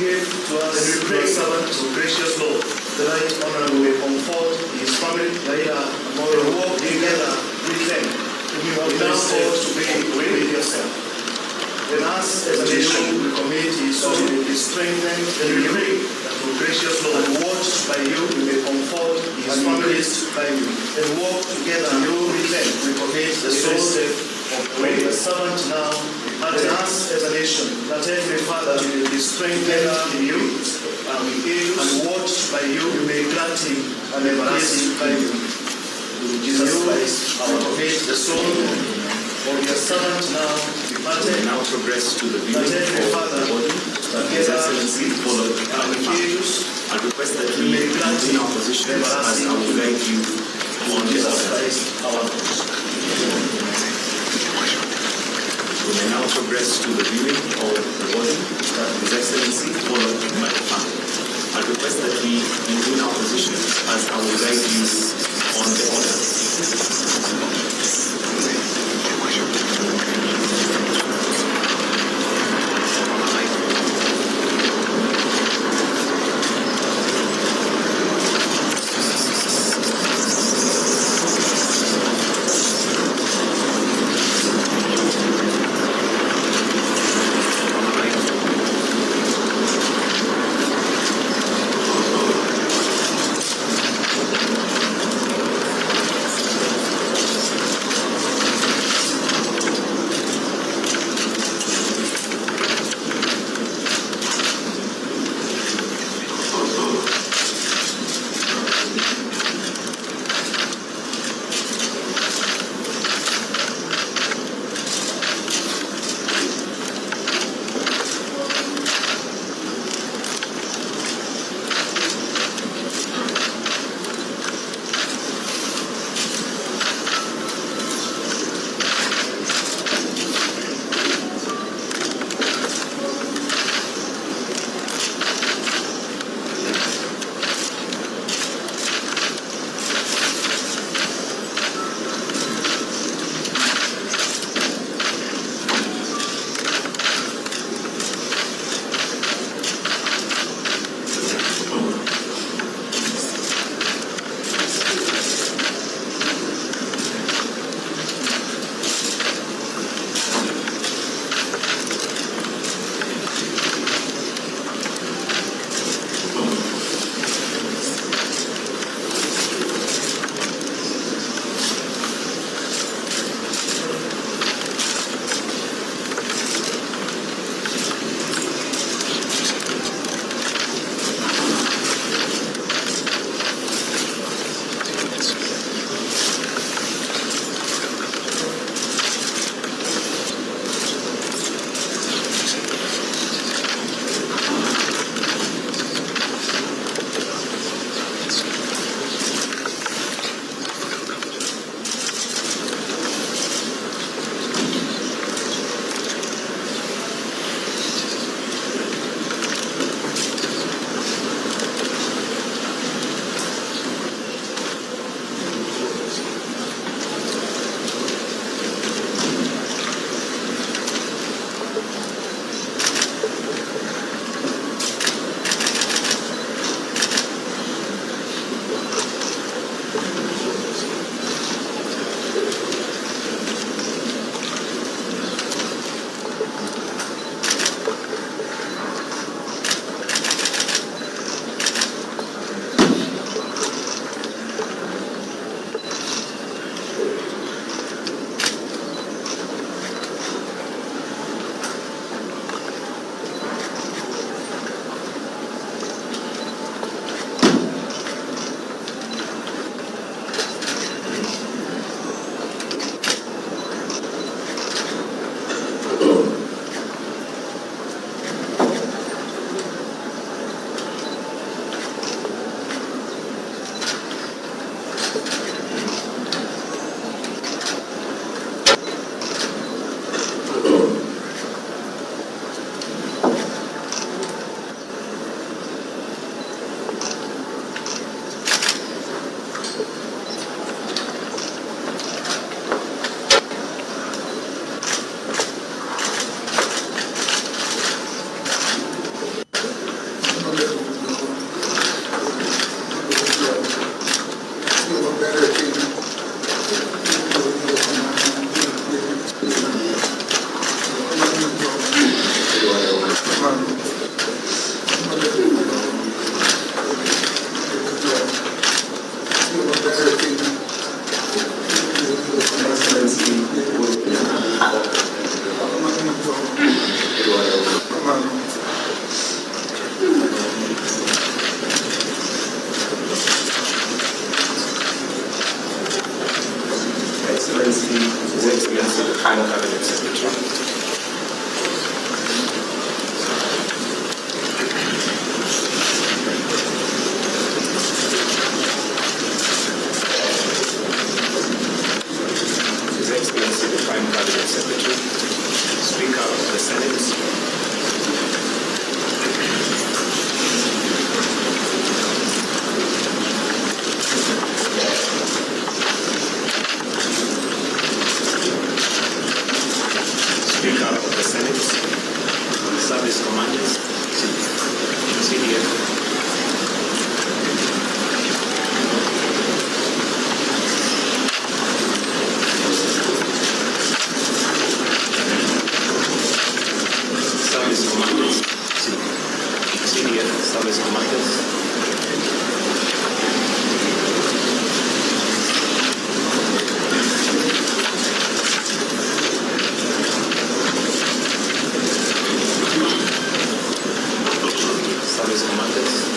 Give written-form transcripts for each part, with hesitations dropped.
gave to us your servant, your gracious Lord, the right honorable may comfort his family, Raila, and walk together with them. We now call to be with yourself. Then us as a nation, we commit his soul to be strengthened and we pray that your gracious Lord, and watched by you, we may comfort his families by you, and walk together with them. We commit the soul of your servant now, and us as a nation, that every father will be strengthened in you, and watched by you, you may grant him an everlasting by you. Jesus Christ, our commit the soul of your servant now, departed, now progress to the that every father that His Excellency followed and request that we may grant in him our positions as I will guide you on Jesus the Christ, our We may now progress to the viewing of the body that His Excellency followed by the family. I request that we maintain our positions as I will guide you on the order. Service commanders. Service commanders.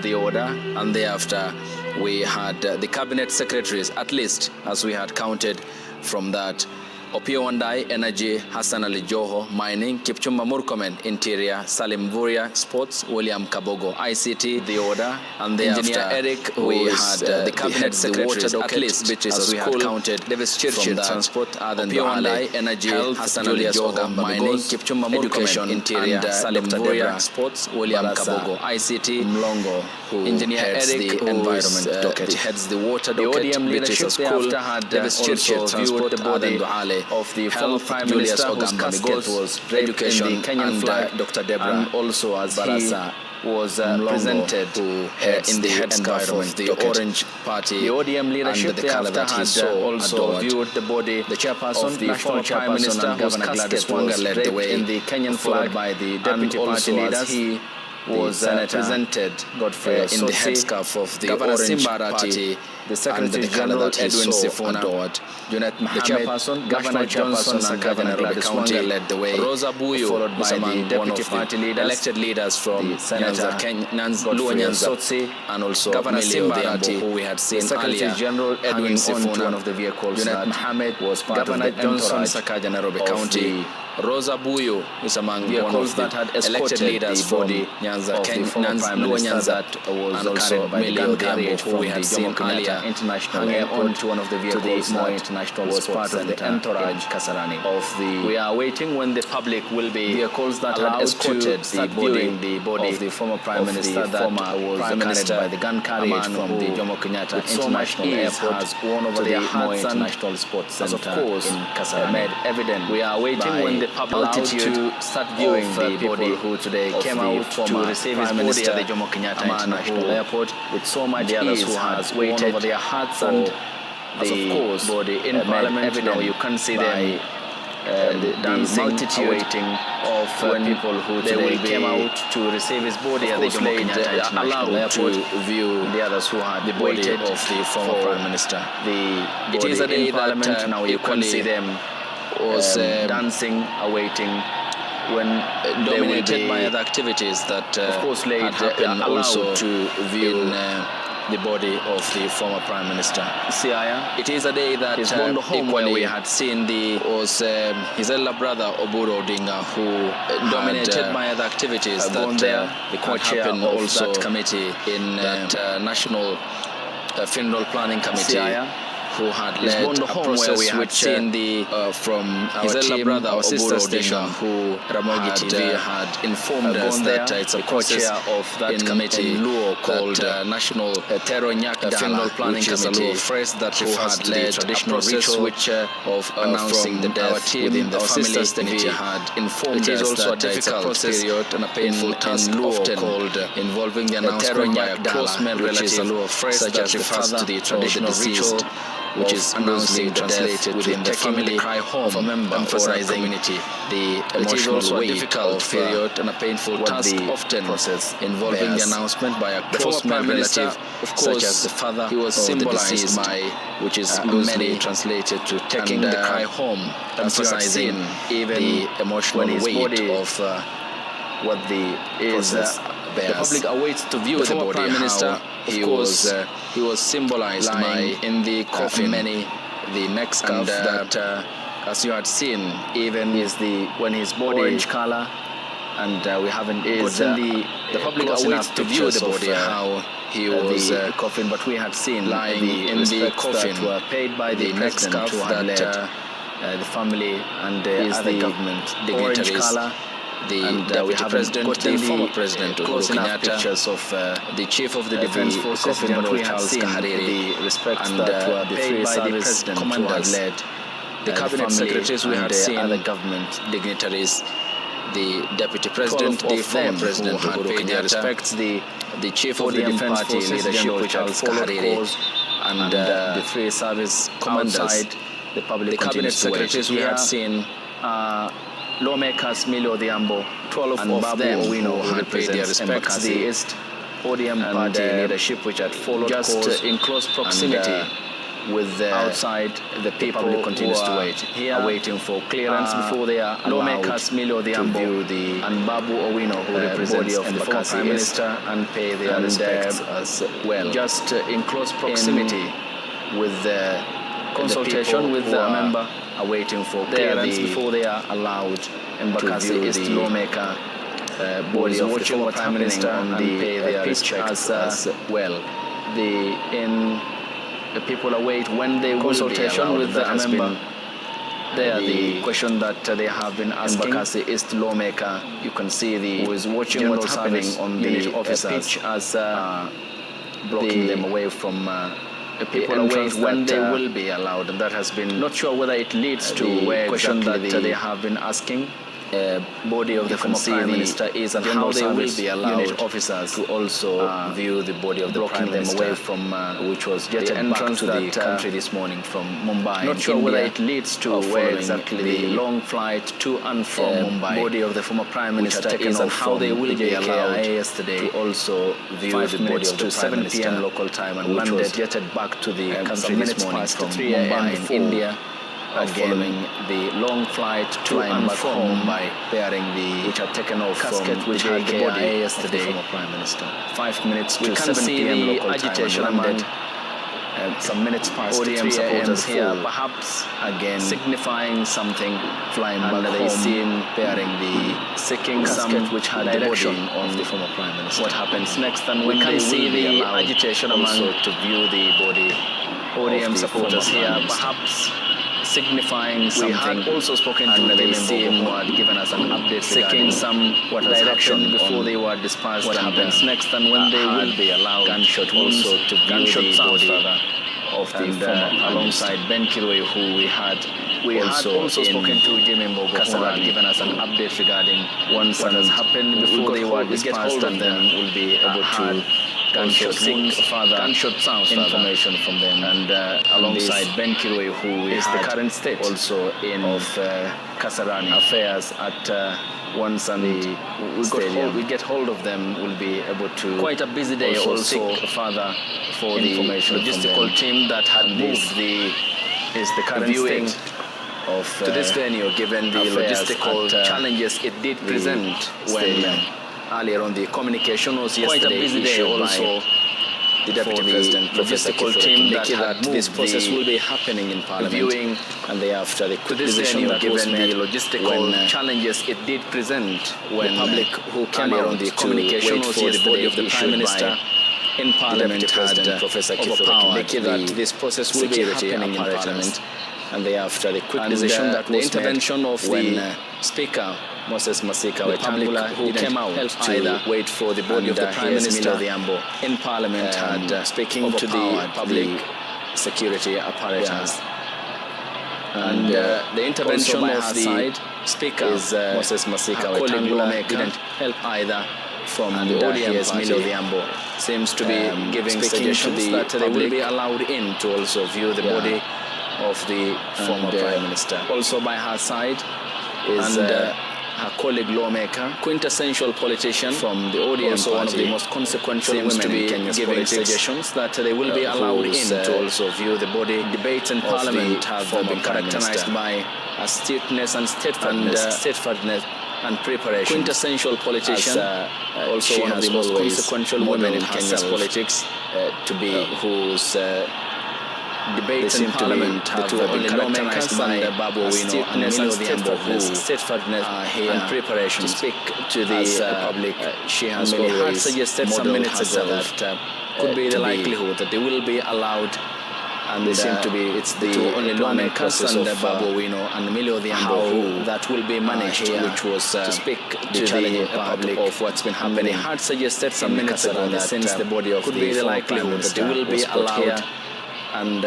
the order, and thereafter we had the cabinet secretaries, at least as we had counted from that. Opio Wandai, Energy, Hassan Ali Joho, Mining, Kipchumba Murkomen, Interior, Salim Vuria, Sports, William Kabogo, ICT, the order, and the Engineer Eric, we had the cabinet secretaries, at least, as we had counted, Davis Churchill, Transport, Adan Duale, Energy, Hassan Ali Joho, Mining, Kipchumba Murkomen, Interior, Salim Vuria, Sports, William Kabogo, ICT, Mlongo, Engineer Eric, the Environment Docket, heads the Water Docket, ODM leadership thereafter had Davis Churchill, Transport, Adan Duale, of the former Prime Minister whose casket was education in the Kenyan flag, Dr. Debra, and also as Barasa was presented in the headscarf of the Orange Party. The ODM leadership thereafter had also viewed the body, the chairperson of the former Prime Minister whose casket was led the way in the Kenyan flag by the deputy party leaders. He was presented in the headscarf of the Orange Party, the Secretary General Edwin Sifuna, Junet Mohammed, the chairperson, Governor Johnson, and Governor Gladys Wanga led the way. Rosa Buyu, followed by the deputy party leaders, elected leaders from Senator Luo Nyanza, and also Governor Simbarati, who we had seen earlier. General Edwin Sifuna, one of the vehicles. Junet Mohammed was part Governor of the Johnson, Sakaja, Nairobi County. Rosa Buyu is among vehicles that had elected leaders from Nyanza, Luo Nyanza, and also Millie Odinga, who we had seen earlier, hanging on to one of the vehicles that was part of the entourage Kasarani of the. We are waiting when the public will be vehicles that had escorted the body of the former Prime Minister that was carried by the gun carriage from the Jomo Kenyatta International Airport has won over the hearts and National Sports Center in Kasarani. Made evident. We are waiting when the public to start viewing the body who today came out to receive his body at the Jomo Kenyatta International Airport with so much ease who has waited over their hearts and the body in Parliament. Now you can see them dancing, awaiting of people who today came out to receive his body at the Jomo Kenyatta International Airport to view the others who had the body of the former Prime Minister. It is a day that now you can see them was dancing, awaiting when dominated by other activities that of course had happened also to view the body of the former Prime Minister. It is a day that equally we had seen his elder brother Oburu Odinga, who dominated by other activities that the co-chair happened also that committee in that National Funeral Planning Committee, who had led a process we had seen from his elder brother, our sister station, who Ramogi TV had informed us that it's a process of that committee called National Funeral Planning Committee, phrase that refers to the traditional process of announcing the death within the family. Committee had informed us that it's a difficult period and a painful task often called involving the announcement by a close male relative, such as the father to the traditional ritual, which is announcing translated within the family cry home, emphasizing the emotional weight of period and a painful task often involving the announcement by a close male relative, such as the father. He was symbolized by, which is loosely translated to taking the cry home, emphasizing even the emotional weight of what the process. The public awaits to view the body. Prime Minister, he was symbolized by in the coffin the neck scarf that, as you had seen, even is when his body orange color, and we haven't gotten the public awaits to view the body how he was coffin, but we had seen lying in the coffin that were paid by the neck scarf that the family and other government dignitaries. We haven't gotten the former president Uhuru Kenyatta, pictures of the chief of the defense forces, but we have seen the respects that were paid by the president commanders, led the cabinet secretaries. We have seen other government dignitaries, the deputy president, the former president who had paid their respects, the chief of the defense forces leadership, which had followed course, and the three service commanders, the cabinet secretaries. We had seen lawmakers Millie Odhiambo, 12 and of them Owino had paid their respects, the ODM party leadership, which had followed just in close proximity with outside the people public continues to wait. Here are waiting for clearance before they are lawmakers Milo to view the and Babu Owino, who represents body of the former Prime Minister, and pay their respects as well. Just in close proximity with the consultation with the member are waiting for clearance before they are allowed to view East the lawmaker body of the watching former what's Prime happening Minister on and the pay their pitch respects as well. The people await when they consultation will be allowed. with That the has member. been the question that they have been asking. Embakasi East lawmaker, you can see who is watching general what's happening service on unit the officers pitch as blocking them away from the people the await entrance when that, they will be allowed, and that has been not sure whether it leads to the where question exactly that they have been asking. Body of the You can former see Prime the Minister is and general how they will service be allowed unit officers to also view the body of the blocking Prime them Minister, away from which was the jetted back entrance to the that, country this morning from Mumbai. Not in sure India, whether it leads to where following exactly the long flight to and from Mumbai. body of the former Prime which Minister had taken is and off how they from will be JKIA allowed yesterday to also view 5 the body minutes of the to Prime 7 Minister, p.m. local time and which was landed jetted back to the country some this minutes morning past from 3 a.m. Mumbai in before India. following the long flight to flying and back from home, Mumbai, bearing the which had taken off casket from which the had the JKIA body yesterday. of the former Prime Minister. 5 minutes We to can 7 see p.m. the local agitation time and landed among some minutes past ODM 3 a.m. supporters here, before, perhaps again signifying something, flying and back they home, seem bearing the seeking casket some which had the direction body on of the former Prime Minister. what happens next, and We when can they see will be the allowed agitation also among to view the body ODM of the supporters former here, Prime Minister. perhaps signifying we something. had also spoken to and they Jimmy seem Mbogo, who had given us an update seeking regarding some what has direction happened before on they were dispersed. what and, happens next, and when they will be allowed gunshot wounds, also to view gunshot the sounds body rather, of the and, former Prime alongside Minister. Ben Kirui, who we had also in spoken to Jimmy Mbogo, who had Kasarani, given us an update regarding what has happened before they were we get dispersed, hold of and them. We'll be able to gunshot seek wounds, further gunshot sounds information from them. and alongside Ben Kirui, who we is had the current state also in of Kasarani affairs at once and we get hold of them, we'll be able to quite a busy day also seek further for information the from logistical them. team that had And moved is the current viewing state of to this venue, given the affairs logistical at, challenges it did present when stadium. earlier on the communication was Quite a yesterday busy day issued also by the Deputy for the President, logistical logistical team team that had moved this process the will be happening in Parliament. viewing And thereafter, the quick this decision venue, that was given made the logistical when, challenges it did present when the public who came earlier out on the to communication wait was for the body yesterday of the issued Prime Minister by in Parliament, Deputy had President Professor overpowered that this process will be security happening in apparatus. Parliament. And thereafter, the quick And, decision that the was intervention made of when the Speaker Moses Masika the public Wetangula who didn't came out help to either wait for the body and, of the Prime here's Minister Milo Odinga in Parliament had speaking to the overpowered public security apparatus. and The intervention also by of her the side Speaker is Moses Masika her colleague Wetangula lawmaker didn't help either from and the ODM here's party. Milo Odinga seems to be giving speaking to suggestions the that they will public be allowed in to also view the body of the former Prime Minister. Also by her side is And, her colleague lawmaker, quintessential politician from the ODM also one of party, the most consequential seems women to be in Kenya's giving politics, suggestions that they will be allowed in whose, to also view the body. debates in of Parliament the have former been Prime characterized Minister. by astuteness and steadfastness and preparation. Quintessential politician, also she one of has the most always consequential women in modeled Kenya's herself, politics to be whose debates they in seem to be Parliament the have two been only characterized lawmakers by and Babu Owino and astuteness Milo and Odinga who steadfastness here and preparation to speak to the public. She has and had always suggested some modeled minutes ago herself, that could be to the be- likelihood that they will be allowed, and they seem to be it's the two only planning lawmakers process and of, Babu Owino and Milo Odinga how who that will be managed, here which was to speak the to challenging the part public of what's been and happening. they Had suggested some in minutes ago Kasarani that since the body of could the be the former Prime likelihood that they Minister will be was brought allowed here, and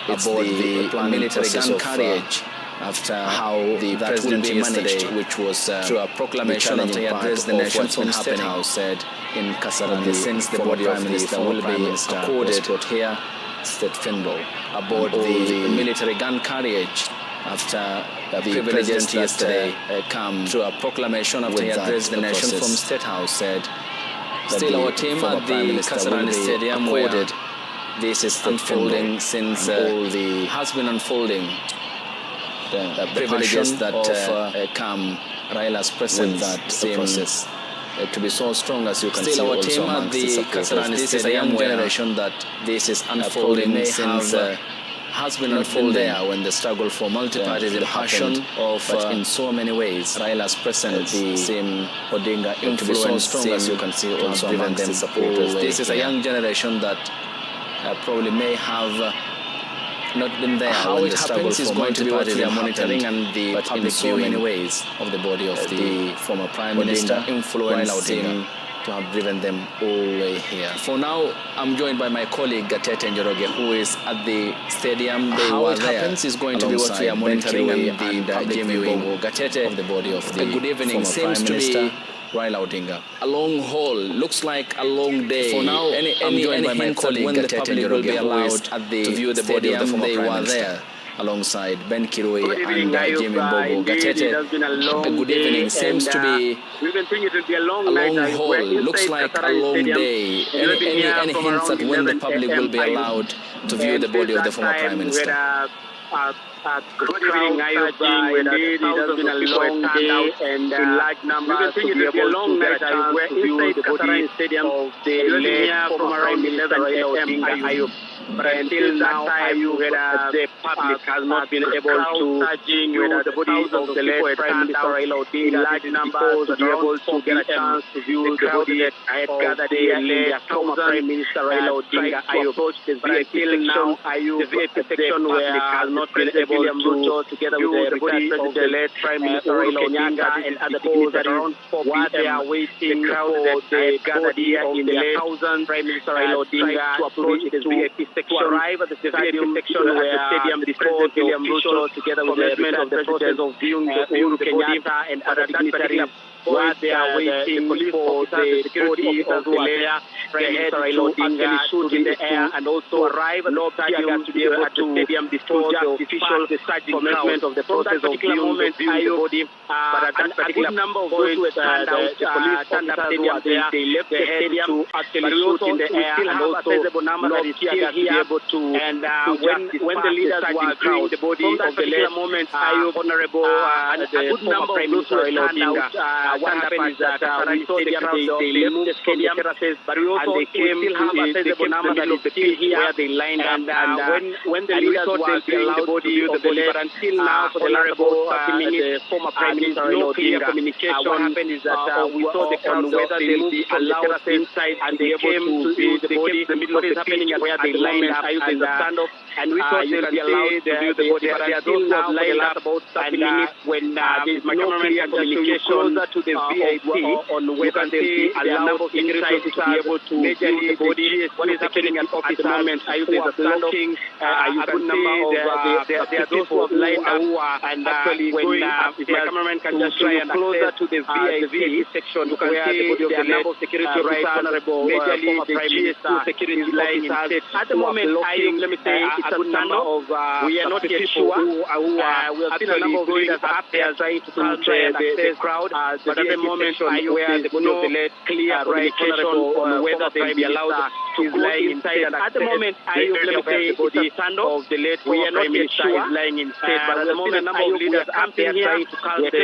it's aboard the the military process gun of, carriage after how the that president will be managed, yesterday, which was through a proclamation after he addressed the nation from State House, said in Kasarani, that since the former body Prime of the Minister former will Prime be Minister was accorded brought here state funeral aboard all the military gun carriage after the the privileges president yesterday come through a proclamation after he with that addressed the nation process. from State House said Still that our the team former at Prime the Minister will Kasarani be Stadium accorded this is unfolding since has been unfolding. The privileges that come Raila's presence that process to be so strong, as you can see. Still, our team at the Kasarani this is a young generation that this is unfolding since has been unfolding there when the struggle for multipartyism passion but in so many ways Raila's presence seem Odinga influence to be so strong, as you can see, also among them supporters. This is a young generation that probably may have not been there. How it happens is going to be what we are monitoring, and the but public in so many ways of the body of the former Prime Minister influence Odinga to have driven them all the way here. For now, I'm joined by my colleague Gatete Njoroge, who is at the stadium. How it happens is going to be what we are monitoring, and the public viewing Gatete of the body of the good evening seems to be Raila Odinga. A long haul, looks like a long day. For now, I'm joined by my colleague when the public will be allowed to view the body of the former Prime Minister alongside Ben Kirui and Jimmy Mbogo. Gatete, a good evening. Seems to be a long haul, looks like a long day. Any hints at when the public will be allowed to view the body of the former Prime Minister? Good evening, Ayub. Indeed, it has been a long day and in large numbers to be able to get a chance to view the body stadium of the late former Prime Minister Raila Odinga. But until now, the public has not been able to view the body of the late Prime Minister Raila Odinga in large numbers to be able to get a chance to view the body that had gathered here in the former Prime Minister Raila Odinga. But until now, the VIP section where has not been able to together with the body of the late Prime Minister Raila Odinga and other dignitaries while they are waiting for the body of the late Prime Minister Raila Odinga to approach the VIP section, to arrive at the stadium section where the stadium before the officials together with the return of the process of viewing the Uhuru Kenyatta and other dignitaries while they are waiting for the security of the late Prime Minister Raila Odinga shoot in the air and also arrive at the stadium to be able to stadium before the official commencement of the process of viewing the body. But at that particular number of those who stand out, the police officers who are there, they left the stadium to actually shoot in the air and also number that is still here able to and when the leaders were viewing the body of the late moment, Honorable and a good number of those who stand out. What happened is that we saw the crowd, they left the stadium, but we also still have a sizable number that is still here where they lined up. And when the leaders were viewing the body of the late, but until now, for the Honorable the former Prime Minister no clear communication. What happened is that we saw the crowd whether they will be allowed inside and they came to view the body. The middle of the happening where they lined up and stand up. And we thought they would be allowed to view the body, but until now, lined up about 30 minutes when there's no clear communication to the VIP on whether they'll be allowed inside to be able to view the body. What is happening at the moment? Are you blocking? You can see there are those who have lined up and actually when if my cameraman can just try and closer to the VIP section, you can see the body of the late security right honorable former Prime Minister security officers. At the moment, let me say it's a good number of we are not yet sure we have seen a number of leaders up there trying to try and access the crowd, but at the moment where the body of the late clear communication on whether they'll be allowed to go inside and at the moment let me say it's a stand of the late we are not yet sure is lying in state, but at the moment a number of leaders up there trying to calm the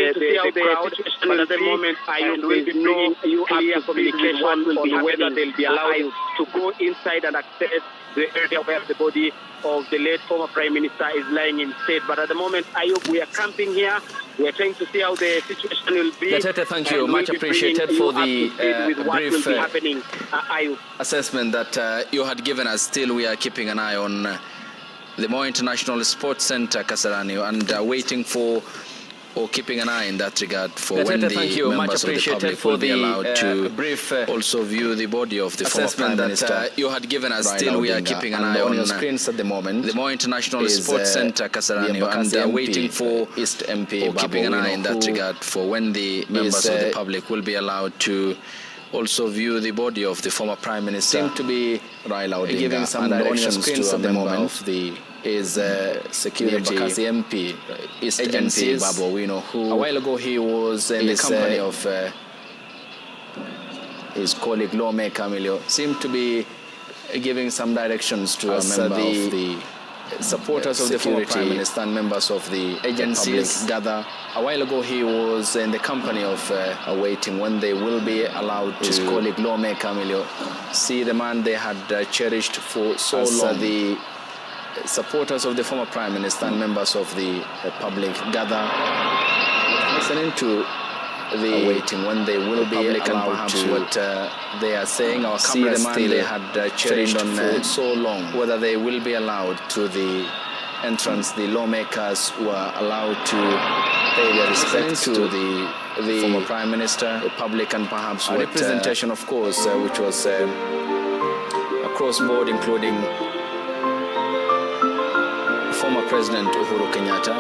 crowd, but at the moment there will be no clear communication on whether they'll be allowed to go inside and access the area where the body of the late former Prime Minister is lying in state. But at the moment, Ayub, we are camping here. We are trying to see how the situation will be. Gatete, thank you. Much appreciated for the brief assessment that you had given us. Still, we are keeping an eye on the Moi International Sports Center, Kasarani, and waiting for or keeping an eye in that regard for when the members of the public will be allowed to also view the body of the former Prime Minister. You had given us. Still, we are keeping an eye on your screens at the moment. The Moi International Sports Center, Kasarani, and waiting for East MP or keeping an eye in that regard for when the members of the public will be allowed to also view the body of the former Prime Minister. Seem to be Raila Odinga, giving some directions to at the moment of the security MP, East MP Babu Wino, who a while ago he was in the company of his colleague lawmaker Emilio. Seemed to be giving some directions to a member of the supporters of the former Prime Minister and members of the agencies gather. A while ago, he was in the company of awaiting when they will be allowed to, his colleague lawmaker Emilio, see the man they had cherished for so long. The supporters of the former Prime Minister and members of the public gather, listening to the awaiting when they will be allowed to what they are saying. Our see the man they had cherished for so long, whether they will be allowed to the entrance. The lawmakers were allowed to pay their respects to the former Prime Minister, the public, and perhaps a representation, of course, which was across board, including former President Uhuru Kenyatta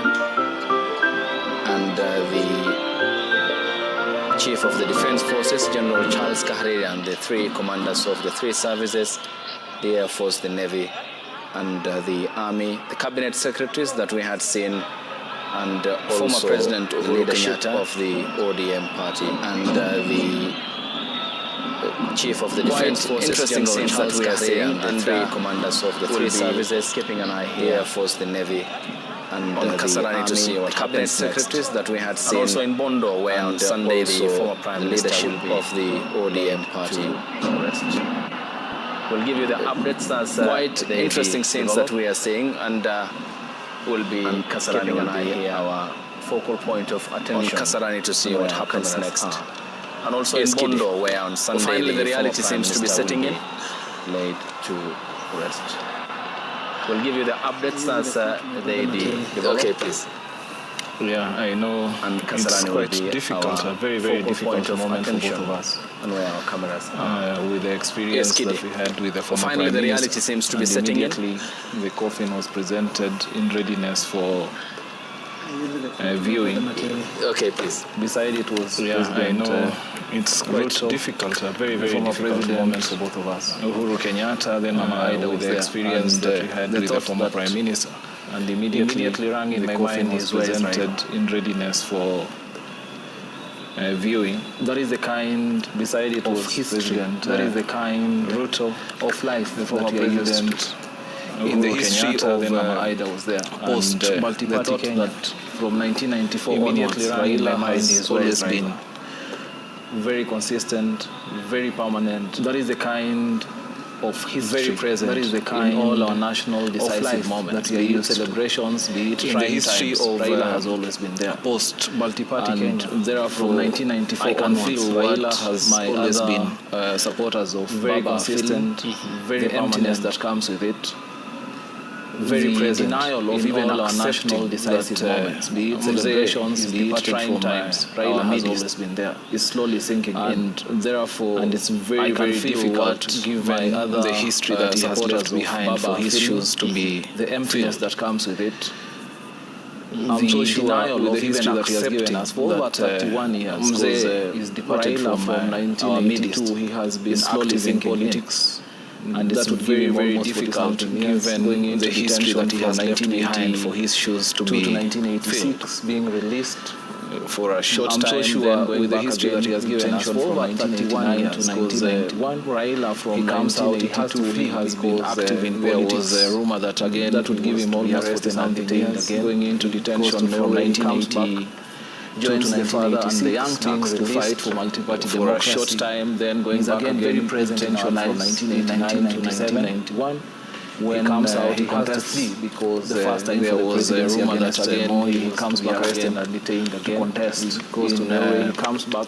and the Chief of the Defense Forces, General Charles Kahari, and the three commanders of the three services, the Air Force, the Navy, and the Army, the cabinet secretaries that we had seen, and former President Uhuru Kenyatta of the ODM party, and the Chief of the Defense Forces, General Charles Kahari, and the three commanders of the three services, keeping an eye here, the Air Force, the Navy, and on Kasarani to see what cabinet secretaries that we had seen. And also in Bondo, where on Sunday the former Prime Minister of the ODM party. We'll give you the updates as quite interesting scenes that we are seeing, and we'll be keeping an eye here, our focal point of attention on Kasarani to see what happens next. And also in Bondo, where on Sunday finally the reality seems to be setting in, laid to rest. We'll give you the updates as they develop. Okay, please. Yeah, I know. And it's quite difficult, a very, very difficult moment for both of us. And where our cameras are. With the experience that we had with the former finally Prime the reality seems to be setting in. Immediately, the coffin was presented in readiness for viewing. Okay, please. Beside it was I know it's quite difficult, a very, very difficult moment for both of us. Uhuru Kenyatta, then Mama Aida, with the experience that we had with the former Prime Minister. And immediately rang in my mind was presented in readiness for viewing. That is the kind, beside it was history, that is the kind route of life the former president. In the history of Mama Aida was there. Post multi-party Kenya. That from 1994 immediately Raila has always been very consistent, very permanent. That is the kind of history, very present. That is the kind in all our national decisive moments that we are used celebrations, be it in the history times, of Raila has always been there. Post multi-party Kenya. Therefore, from 1994 I can feel Raila has always been supporters of very consistent, very emptiness that comes with it. Very present denial of even all our national decisive moments, be it celebrations, be it trying times. Raila has always been there. It's slowly sinking in, and therefore, and it's very, very difficult given the history that he has left behind for his shoes to be the emptiness that comes with it. I'm so sure denial of history that he has given us for over 31 years. He's departed from 1982. He has been slowly sinking politics. And it's very, very difficult given the history that he has left behind for his shoes to be 1986 being released for a short time. I'm so sure with the history that he has given us for over 31 years to 1991, Raila from 1982 he has been active in politics. There was a rumor that again that would give him almost 40-something years going into detention from 1980. Joins the father and the young Turks to fight for multi-party democracy for a short time, then going back again very present in our lives from 1989 to 1991. When he comes out, he has to flee because the first time there was a rumor that again he comes back arrested and detained again. Contest goes to Norway, he comes back,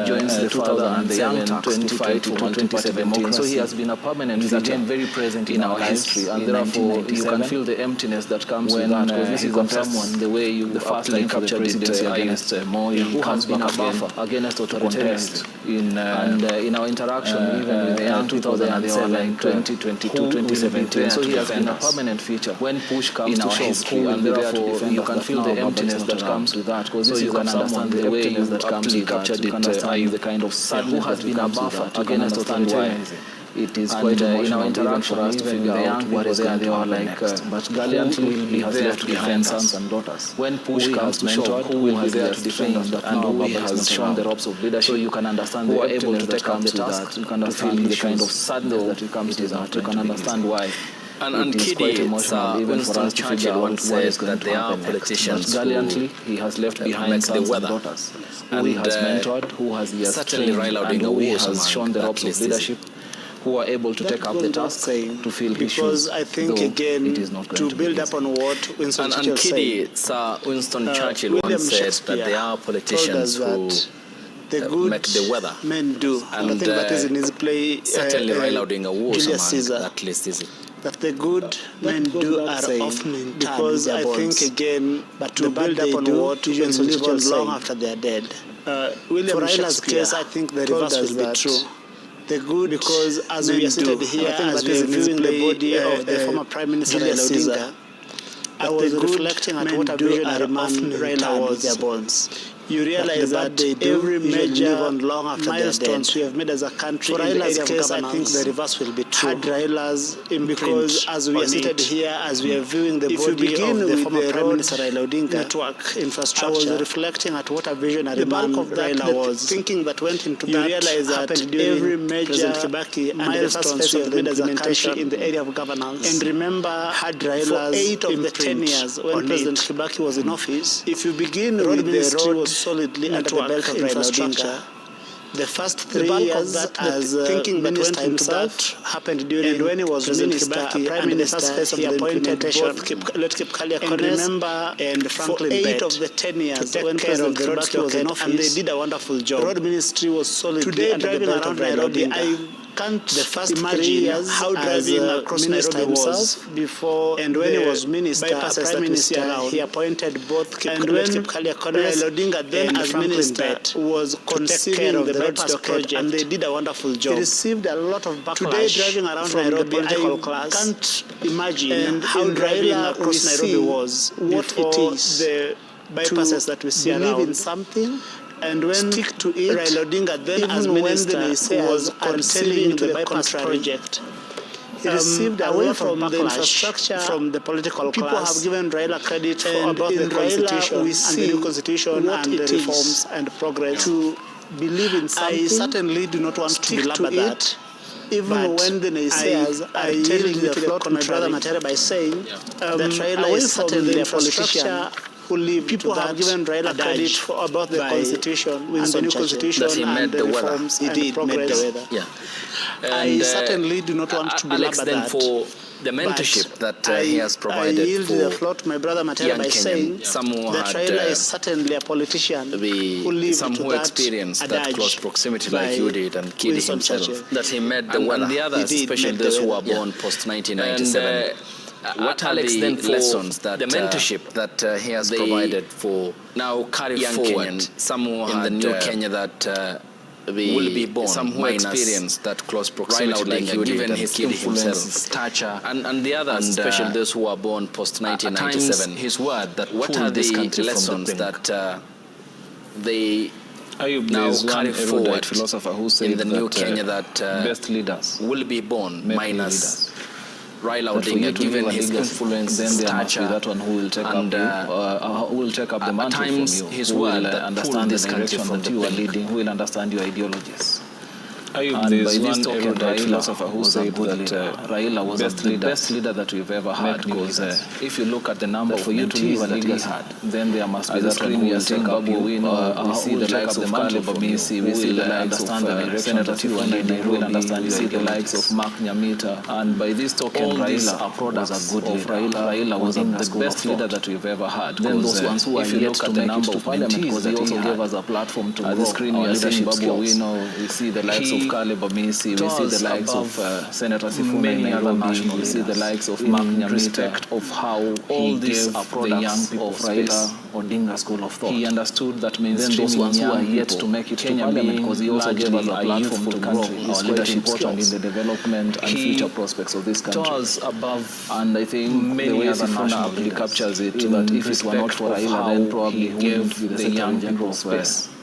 joins the father and the young Turks to fight for multi-party democracy. So he has been a permanent figure, very present in our history, and therefore you can feel the emptiness that comes with that. Because this is someone the way you the first time captured it against Moi, who has been a buffer against authoritarianism. And in our interaction, even with the young 2007, 2022, 2017. So he has been a permanent feature when push comes to shove, and therefore you can feel the emptiness that comes with that. Because you can understand the emptiness that comes with that. You can understand the kind of sadness who has been a buffer against authoritarianism. it is quite emotional even for us to figure out what is going to happen next. But gallantly, he has left behind sons and daughters. When push comes to shove, who will be there to defend us, and who has shown the ropes of leadership, so you can understand who are able to take up the task, you can understand the kind of sadness that it comes to that, you can understand why. And Kiddy, Winston Churchill once said that there are politicians gallantly he has left behind sons and daughters, who he has mentored, who has certainly Raila Odinga, who has shown the ropes of leadership, who are able to take up the task to fill his shoes. Because I think again, to build up on what Winston Churchill said, Kiddy, Sir Winston Churchill once said that there are politicians who the good make the weather. Men do, and I think that is in his play. Certainly Raila Odinga was Julius among Caesar. that list, is it? That the good men do are often in because I think again, but to build up on what Winston Churchill live long after they are dead. William for Raila's case, I think the reverse will be true. The good, because as we are seated here, as we are viewing the body of the former Prime Minister Raila Odinga, I was reflecting at what a visionary man Raila was. Their bonds. You realize that every major milestones we have made as a country for Raila's case, I think the reverse will be true. Had Raila's because as we are seated here, as we are viewing the body of the former Prime Minister Raila Odinga network infrastructure, I was reflecting at what a visionary man Raila was. Thinking that went into that, you realize that every major milestones we have made as a country in the area of governance. And remember, had Raila's 8 of the 10 years when President Kibaki was in office, if you begin with the road solidly under the belt of infrastructure. The first 3 years that as thinking minister himself happened during and when he was minister, Prime Minister, he appointed both Kipkalia and remember and Franklin 8 of the 10 years when President Kibaki was in office, and they did a wonderful job. The road ministry was solidly under the belt of Nairobi. Can't the first imagine how driving across Nairobi was before and when he was minister, Prime Minister, he appointed both Kipkalia Odinga then as minister was conceiving the bypass project, and they did a wonderful job. He received a lot of backlash. Today, driving around from Nairobi, the political class, can't imagine how driving across Nairobi was, what it is, the bypasses that we see around. In something. And when stick to it, Raila Odinga then as minister was conceiving the bypass project. He received away from the infrastructure from the political class. People have given Raila credit for about the constitution we see and the new constitution and the reforms and progress. To believe in something, I certainly do not want to belabor that. Even when the naysayers are telling the floor my brother Matere by saying that Raila is certainly a politician. People have given Raila credit for about the constitution and the new constitution and the reforms and the progress. Yeah. I certainly do not want to belabor that. For the mentorship that he has provided I yield the floor to my brother Matere by saying that Raila is certainly a politician who lived some who experienced that close proximity like you did and Kiddy himself. That he met the weather. And the others, especially those who were born post-1997. What are the lessons that the mentorship that he has provided for now carry young forward Kenyans, some who in the new Kenya that will be born, some who experienced that close proximity like you given his influence, stature, and the others, especially those who are born post-1997. His word that what are the lessons that they now carry forward philosopher who said in the new Kenya that best leaders will be born minus Raila Odinga, given his influence, then there must be that one who will take who will take up the mantle from you, his word that understand the direction that you are leading, who will understand your ideologies. And by this token, philosopher who said that Raila was the best leader that we've ever had, because if you look at the number for you to leave a leader, then there must be that one who will take up your win. We see the likes of Caleb Amisi, we see the likes of Senator Tifani, we will understand, we see the likes of Mark Nyamita, and by this token, Raila was a good leader. Raila was the best leader that we've ever had. Then those ones who are yet to make it to parliament, because he also gave us a platform to grow. At the screen we are seeing Babu Owino, we see the likes of Caleb Amisi, we see the likes of Senator Sifuna in Nairobi, we see the likes of Mark Nyamita, of how all these are the young people of Raila Odinga school of thought. He understood that mainstream ones who are yet to make it to parliament, because he also gave us a platform to grow our leadership skills in the development and future prospects of this country. Above, and I think the way Sifuna aptly captures it, that if it were not for Raila, then probably he gave the young people space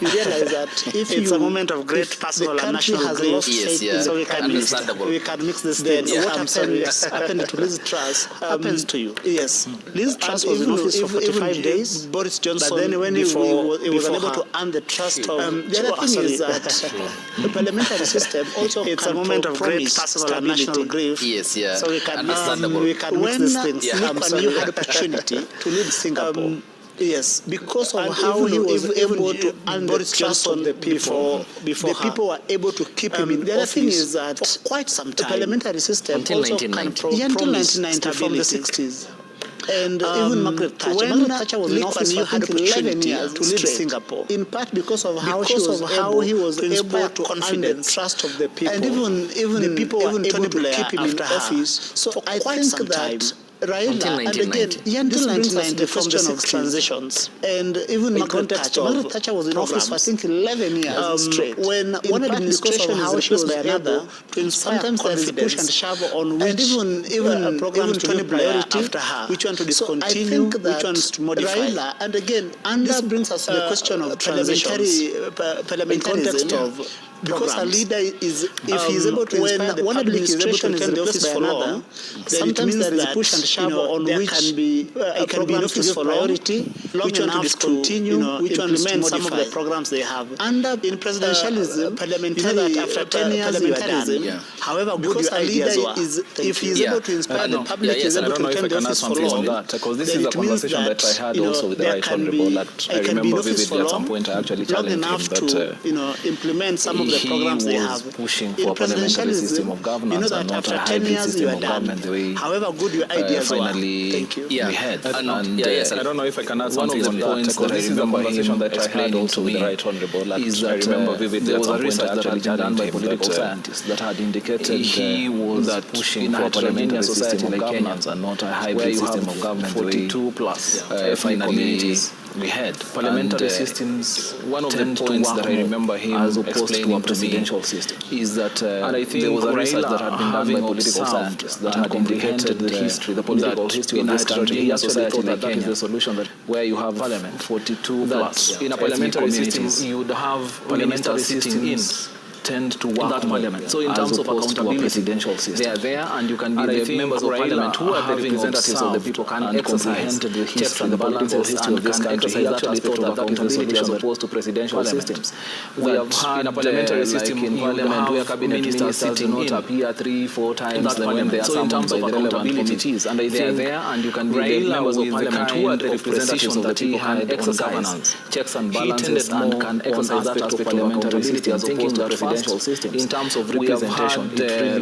You realize that if it's a moment of great personal and national grief, so we can mix this thing. What happened to Liz Truss happens to you. Yes. Liz Truss was in office for 45 days. Boris Johnson, but then when he was unable to earn the trust of the other thing is that the parliamentary system also it's a moment of great personal and national grief. Yes, yeah. So we can understandable. Mix these things. When you had opportunity to lead Singapore. Yes, because of how he was able to earn the trust of the people. Before the people were able to keep him in office. The other thing is that for quite some time, the parliamentary system until 1990. Until 1990, from the 60s. And even Margaret Thatcher. Margaret Thatcher was in office for 11 years to lead Singapore. In part because of how he was able to earn the trust of the people. And even the people were able to keep him in office. So I think that Raila, and again, until 1990, the question of transitions, and even Margaret Thatcher was in office for I think 11 years straight. When one administration how she was able to inspire sometimes there is push and shove on which, and even programs to new priority after her, which one to discontinue, which ones to modify. Raila, and again, this brings us to the question of parliamentarism. Because a leader is, if he is able to inspire the one administration is in the office for long, sometimes there is push and shove on which can be in office for priority, which one to discontinue, which one to implement some of the programs they have. And in presidentialism, parliamentary after 10 years you are done. However, because a leader is, if he is able to inspire the public, he is able to retain the office for long. Because this is a conversation that I had also with the Right Honourable. That I remember vividly at some point. I actually challenged him that implement some of the programs they have. Pushing for a parliamentary system of governance and not a hybrid system of government the way however good your ideas finally Thank you. we had. And I don't know if I can add something on that, because this is the conversation that I had also with the Right Honourable. Is that I remember vividly there was a research that had been done by political scientists that had indicated he was pushing for a parliamentary system of governance and not a hybrid system of government 42 plus finally we had parliamentary systems. One of the points that I remember him as opposed to a presidential system is that and I think there was a research that had been done by political scientists that had indicated the history, the political history of this country. He actually thought that is the solution, that where you have parliament 42 plus in a parliamentary system, you would have parliamentary sitting-ins tend to work that parliament. So in terms of accountability, presidential system, they are there, and you can be the members of parliament who are the representatives of the people can exercise the history, the political history of this country. He actually thought that that is the solution as opposed to presidential systems. We have had in a parliamentary system in parliament where cabinet ministers do not appear 3-4 times when they are summoned by the relevant committees, and they are there, and you can be the members of parliament who are the representatives of the people can exercise checks and balances and can exercise that aspect of parliamentary system as opposed to system. In terms of representation,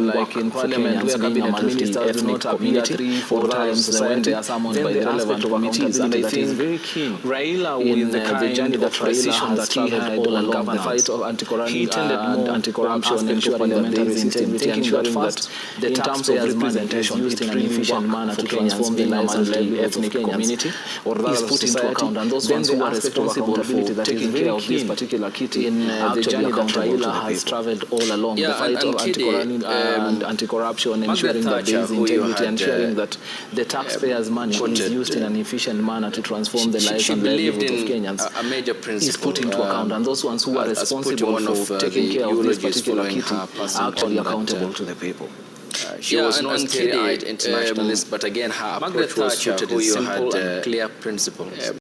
like in parliament where cabinet ministers do not appear 3-4 times when they are summoned by the relevant committees, and I think very keen. Raila, with the journey that Raila that he had all along the fight of anti-corruption, he tended more anti-corruption, ensuring that there is integrity, ensuring that the taxpayers' representation used in an efficient manner to transform the lives of the ethnic community or rather put into account, and those ones who are responsible for taking care of this particular kitty in the journey that Raila has traveled all along, the fight of anti-corruption, ensuring that there is integrity, ensuring that the taxpayers' money is used in an efficient manner to transform the lives and livelihoods of Kenyans. A major principle is put into account, and those ones who are responsible for taking care of this particular kitty are actually accountable to the people. She was not teary-eyed internationalist, but again her approach was rooted in simple and clear principles.